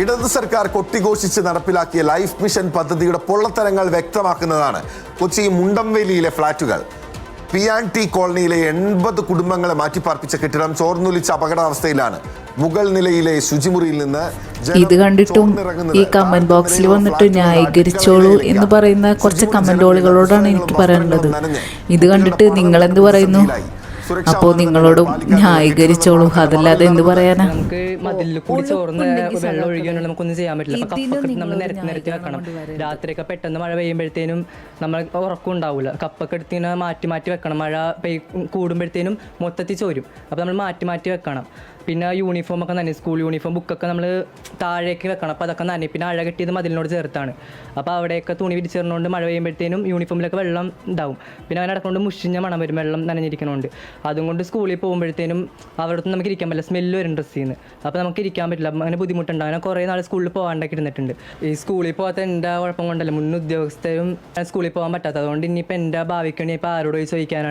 ഇടതു സർക്കാർ കൊട്ടിഘോഷിച്ച് നടപ്പിലാക്കിയ ലൈഫ് മിഷൻ പദ്ധതിയുടെ പൊള്ളത്തരങ്ങൾ വ്യക്തമാക്കുന്നതാണ് കൊച്ചി മുണ്ടംവേലിയിലെ ഫ്ളാറ്റുകൾ. P&T കോളനിയിലെ 80 കുടുംബങ്ങളെ മാറ്റിപ്പാർപ്പിച്ച കെട്ടിടം ചോർന്നൊലിച്ച അപകടാവസ്ഥയിലാണ്. മുകൾ നിലയിലെ ശുചിമുറിയിൽ നിന്ന് ഇത് കണ്ടിട്ടും ഈ കമന്റ് ബോക്സിൽ വന്നിട്ട് ന്യായീകരിച്ചോളൂ എന്ന് പറയുന്ന കുറച്ച് കമന്റുകളോടാണ് എനിക്ക് പറയാനുള്ളത്. ഇത് കണ്ടിട്ട് നിങ്ങൾ എന്ത് പറയുന്നു? അപ്പോൾ നിങ്ങളോടും ന്യായീകരിച്ചോളൂ, അതല്ലാതെ എന്ത് പറയാനാ? നമുക്ക് മതിലിൽ കൂടി ചോർന്ന് വെള്ളം ഒഴുകിയാൽ നമുക്കൊന്നും ചെയ്യാൻ പറ്റില്ല. അപ്പൊ കപ്പൊക്കെ നമ്മൾ നിരത്തി വെക്കണം. രാത്രിയൊക്കെ പെട്ടെന്ന് മഴ പെയ്യുമ്പോഴത്തേനും നമ്മൾ ഉറക്കം ഉണ്ടാവില്ല. കപ്പൊക്കെ എടുത്ത് ഇങ്ങനെ മാറ്റി വെക്കണം. മഴ കൂടുമ്പോഴത്തേനും മൊത്തത്തിൽ ചോരും. അപ്പോൾ നമ്മൾ മാറ്റി വെക്കണം. പിന്നെ യൂണിഫോം ഒക്കെ നനയും. സ്കൂൾ യൂണിഫോം ബുക്കൊക്കെ നമ്മൾ താഴേക്ക് വെക്കണം. അപ്പോൾ അതൊക്കെ നനയും. പിന്നെ അഴ കെട്ടിയത് മതിലിനോട് ചേർത്താണ്. അപ്പോൾ അവിടെയൊക്കെ തുണി വിരിച്ചിരുന്നതുകൊണ്ട് മഴ പെയ്യുമ്പോഴത്തേനും യൂണിഫോമിലൊക്കെ വെള്ളം ഉണ്ടാവും. പിന്നെ അങ്ങനെ നടക്കുകൊണ്ട് മുഷിഞ്ഞ മണം വരും, വെള്ളം നനഞ്ഞിരിക്കണോണ്ട്. അതുകൊണ്ട് സ്കൂളിൽ പോകുമ്പോഴത്തേനും അവിടെ നമുക്ക് ഇരിക്കാൻ പറ്റില്ല, സ്മെല്ല് വരും ഡ്രസ്സിൽ നിന്ന്. അപ്പോൾ നമുക്ക് ഇരിക്കാൻ പറ്റില്ല, അങ്ങനെ ബുദ്ധിമുട്ടുണ്ട്. അങ്ങനെ കുറേ നാൾ സ്കൂളിൽ പോകാണ്ടൊക്കെ ഇരുന്നിട്ടുണ്ട്. ഈ സ്കൂളിൽ പോകാത്ത എൻ്റെ കുഴപ്പം കൊണ്ടല്ല, മുൻ ഉദ്യോഗസ്ഥരും സ്കൂളിൽ പോകാൻ പറ്റാത്തത്. അതുകൊണ്ട് ഇനിയിപ്പോൾ എൻ്റെ ഭാവിക്കണി ഇപ്പോൾ ആരോട് ചോദിക്കാനാണ്.